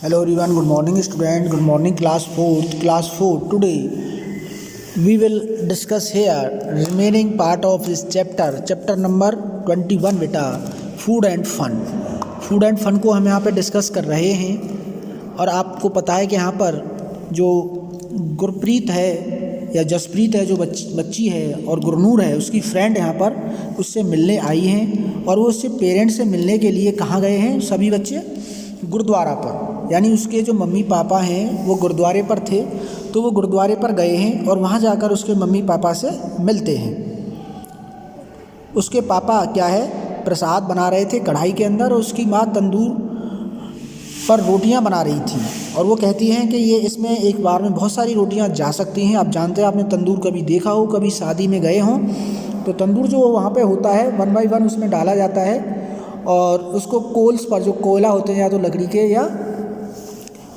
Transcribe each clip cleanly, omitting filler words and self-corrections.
Hello everyone, good morning student, good morning class 4. Today we will discuss here remaining part of this chapter number 21 बेटा food and fun. Food and fun को हम यहाँ पे discuss कर रहे हैं और आपको पता है कि यहाँ पर जो गुरप्रीत है या जसप्रीत है जो बच्ची है और गुरनूर है उसकी फ्रेंड यहाँ पर उससे मिलने आई हैं और वो उससे पेरेंट्स से मिलने के लिए कहाँ गए हैं सभी बच्चे? गुरुद्वारा पर। यानी उसके जो मम्मी पापा हैं वो गुरुद्वारे पर थे तो वो गुरुद्वारे पर गए हैं और वहाँ जाकर उसके मम्मी पापा से मिलते हैं। उसके पापा क्या है प्रसाद बना रहे थे कढ़ाई के अंदर और उसकी माँ तंदूर पर रोटियां बना रही थी और वो कहती हैं कि ये इसमें एक बार में बहुत सारी रोटियां जा सकती हैं। आप जानते हैं, आपने तंदूर कभी देखा हो, कभी शादी में गए हों तो तंदूर जो वहाँ पे होता है 1 बाय 1 उसमें डाला जाता है और उसको कोल्स पर जो कोयला होते हैं या तो लकड़ी के या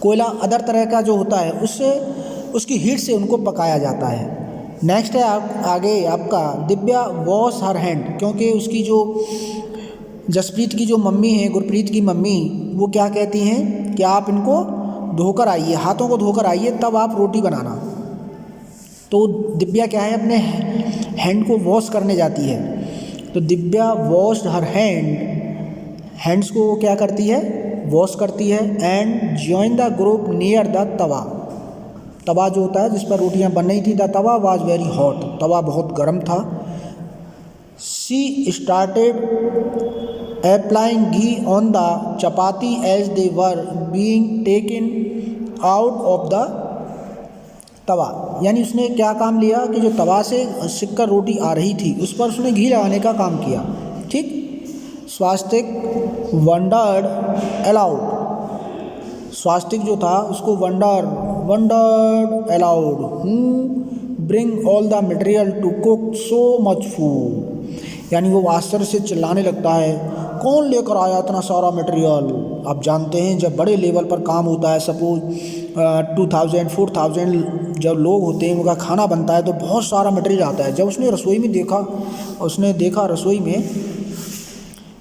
कोयला अदर तरह का जो होता है उससे उसकी हीट से उनको पकाया जाता है। नेक्स्ट है आगे आपका दिव्या वॉश हर हैंड, क्योंकि उसकी जो जसप्रीत की जो मम्मी है गुरप्रीत की मम्मी वो क्या कहती हैं कि आप इनको धोकर आइए, हाथों को धोकर आइए तब आप रोटी बनाना। तो दिव्या क्या है अपने हैंड को वॉश करने जाती है। तो दिव्या वॉश हर हैंड्स को वो क्या करती है वॉश करती है and join the group near the tawa जो होता है जिस पर रोटियां बन रही थी। The tawa was very hot, तवा बहुत गर्म था। She started applying ghee on the chapati as they were being taken out of the tawa. यानी उसने क्या काम लिया कि जो तवा से सिककर रोटी आ रही थी उस पर उसने घी लगाने का काम किया। ठीक। स्वास्तिक वंडर्ड अलाउड, स्वास्तिक जो था उसको wondered aloud bring all the material to cook so much food. यानी वो आश्चर्य से चिल्लाने लगता है कौन लेकर आया इतना सारा मटेरियल। आप जानते हैं जब बड़े लेवल पर काम होता है, सपोज 2000 4000 जब लोग होते हैं उनका खाना बनता है तो बहुत सारा मटेरियल आता है। जब उसने रसोई में देखा रसोई में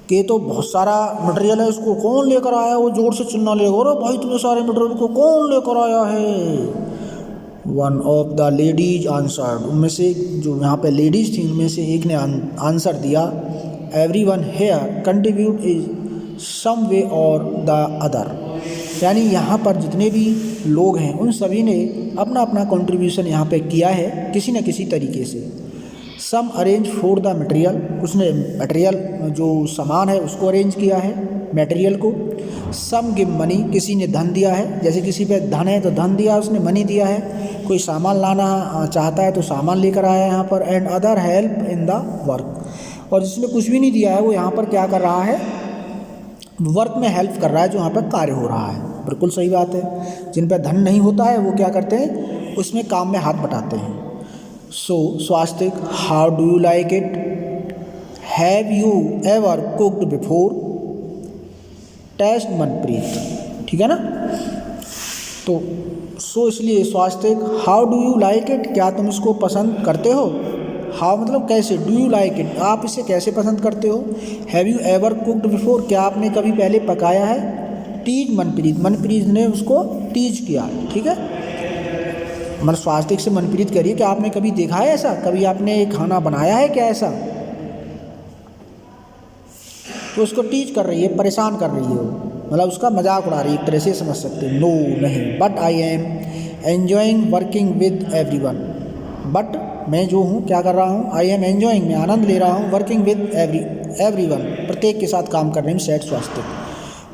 कि तो बहुत सारा मटेरियल है, उसको कौन लेकर आया, वो जोर से चिल्लाने लगा अरे भाई इतने सारे मटेरियल को कौन लेकर आया है। One of the ladies answered, उनमें से जो यहाँ पे लेडीज़ थी उनमें से एक ने आंसर दिया everyone here contribute is some way or the other. यानी यहाँ पर जितने भी लोग हैं उन सभी ने अपना अपना कंट्रीब्यूशन यहाँ पे किया है किसी न किसी तरीके से। सम अरेंज फॉर द मटेरियल, उसने मटेरियल जो सामान है उसको अरेंज किया है मटेरियल को। सम गिव मनी, किसी ने धन दिया है, जैसे किसी पे धन है तो धन दिया उसने, मनी दिया है। कोई सामान लाना चाहता है तो सामान लेकर आया यहाँ पर। And other help in the work, और जिसने कुछ भी नहीं दिया है वो यहाँ पर क्या कर रहा है वर्क में हेल्प कर रहा है जो यहाँ पर कार्य हो रहा है। बिल्कुल सही बात है। जिन पर धन नहीं होता है वो क्या करते हैं उसमें काम में हाथ बटाते हैं। So Swastik how do you like it, have you ever cooked before, taste Manpreet. ठीक है ना। तो सो इसलिए Swastik how do you like it, क्या तुम इसको पसंद करते हो। हाउ मतलब कैसे, डू यू लाइक इट आप इसे कैसे पसंद करते हो। Have you ever cooked before, क्या आपने कभी पहले पकाया है। टीच मनप्रीत ने उसको टीच किया। ठीक है, मतलब स्वास्तिक से मनप्रीत करिए कि आपने कभी देखा है ऐसा, कभी आपने खाना बनाया है क्या ऐसा। तो उसको टीच कर रही है, परेशान कर रही है वो, मतलब उसका मजाक उड़ा रही है एक तरह से समझ सकते हैं। नो नहीं, but I am enjoying working with everyone, but मैं जो हूँ क्या कर रहा हूँ, आई एम एन्जॉइंग मैं आनंद ले रहा हूँ, वर्किंग विद एवरीवन प्रत्येक के साथ काम कर रही हूँ। Said Swastik.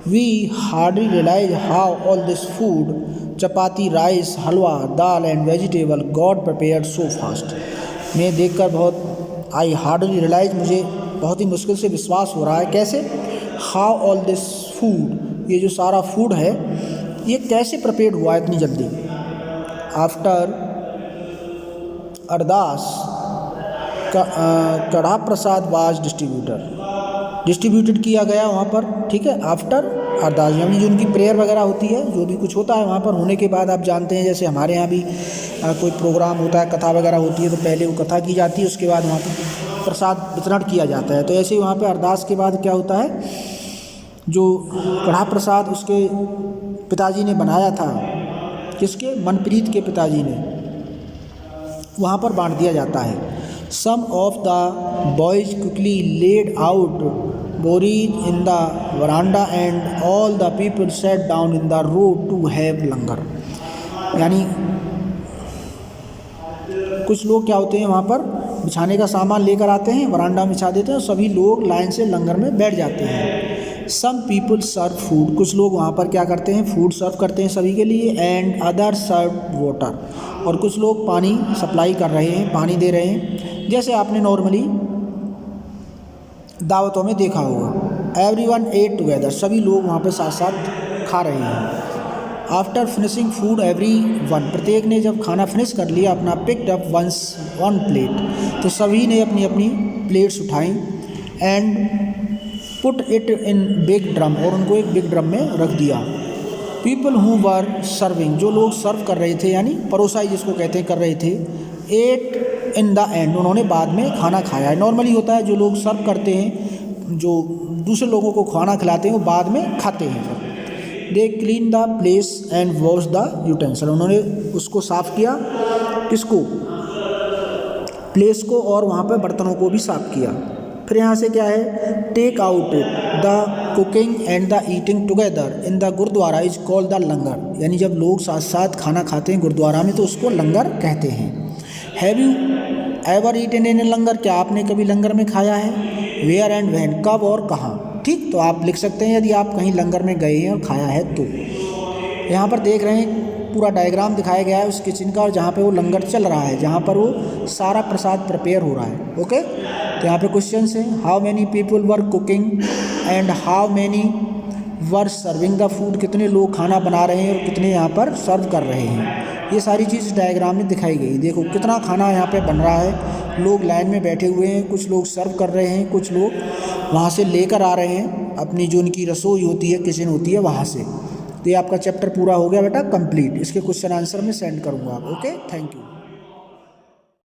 We hardly realise how all this food chapati rice halwa dal and vegetable god prepared so fast. मैं देखकर बहुत आई हार्डली रियलाइज मुझे बहुत ही मुश्किल से विश्वास हो रहा है। कैसे, हाउ ऑल दिस फूड ये जो सारा फूड है ये कैसे प्रिपेयर्ड हुआ है इतनी जल्दी। After ardas kada prasad was distributed किया गया वहाँ पर। ठीक है, आफ्टर अरदास यानी जो उनकी प्रेयर वगैरह होती है जो भी कुछ होता है वहाँ पर होने के बाद आप जानते हैं जैसे हमारे यहाँ भी कोई प्रोग्राम होता है कथा वगैरह होती है तो पहले वो कथा की जाती है उसके बाद वहाँ पर प्रसाद वितरण किया जाता है। तो ऐसे ही वहाँ पर अरदास के बाद क्या होता है जो कढ़ा प्रसाद उसके पिताजी ने बनाया था, किसके, मनप्रीत के पिताजी ने, वहाँ पर बांट दिया जाता है। Some of the boys quickly laid out boris in the veranda and all the people sat down in the road to have langar. यानी कुछ लोग क्या होते हैं वहाँ पर बिछाने का सामान लेकर आते हैं, वरांडा में बिछा देते हैं और सभी लोग लाइन से लंगर में बैठ जाते हैं। सम पीपल सर्व फूड, कुछ लोग वहाँ पर क्या करते हैं, फूड सर्व करते हैं सभी के लिए। एंड अदर सर्व वाटर, और कुछ लोग पानी सप्लाई कर रहे हैं, पानी दे रहे हैं, जैसे आपने नॉर्मली दावतों में देखा होगा। एवरीवन एट टुगेदर, सभी लोग वहाँ पर साथ साथ खा रहे हैं। After finishing food every one, प्रत्येक ने जब खाना फिनिश कर लिया अपना, picked up once one plate, तो सभी ने अपनी अपनी प्लेट्स उठाई। And put it in big drum, और उनको एक बिग ड्रम में रख दिया। पीपल हु वर सर्विंग, जो लोग सर्व कर रहे थे यानी परोसाई जिसको कहते हैं, कर रहे थे। एट इन द एंड, उन्होंने बाद में खाना खाया है। नॉर्मली होता है जो लोग सर्व करते हैं, जो दूसरे लोगों को खाना खिलाते हैं, वो बाद में खाते हैं। They clean the place and wash the utensil, उन्होंने उसको साफ़ किया, किसको, प्लेस को, और वहाँ पे बर्तनों को भी साफ़ किया। फिर यहाँ से क्या है, take out it the cooking and the eating together in the gurdwara is called the langar, यानी जब लोग साथ साथ खाना खाते हैं गुरुद्वारा में तो उसको लंगर कहते हैं। Have you ever eaten in langar, क्या आपने कभी लंगर में खाया है। वेयर एंड व्हेन, कब और कहाँ। ठीक, तो आप लिख सकते हैं यदि आप कहीं लंगर में गए हैं और खाया है तो। यहाँ पर देख रहे हैं पूरा डायग्राम दिखाया गया है उस किचन का, और जहाँ पे वो लंगर चल रहा है, जहाँ पर वो सारा प्रसाद प्रिपेयर हो रहा है। ओके, तो यहाँ पे क्वेश्चंस हैं, how many people were cooking and how many were serving the food, कितने लोग खाना बना रहे हैं और कितने यहाँ पर सर्व कर रहे हैं। ये सारी चीज़ डायग्राम में दिखाई गई। देखो कितना खाना यहाँ पे बन रहा है, लोग लाइन में बैठे हुए हैं, कुछ लोग सर्व कर रहे हैं, कुछ लोग वहाँ से लेकर आ रहे हैं अपनी जो उनकी रसोई होती है, किचन होती है, वहाँ से। तो ये आपका चैप्टर पूरा हो गया बेटा, कंप्लीट। इसके क्वेश्चन आंसर मैं सेंड करूँगा। Okay, thank you.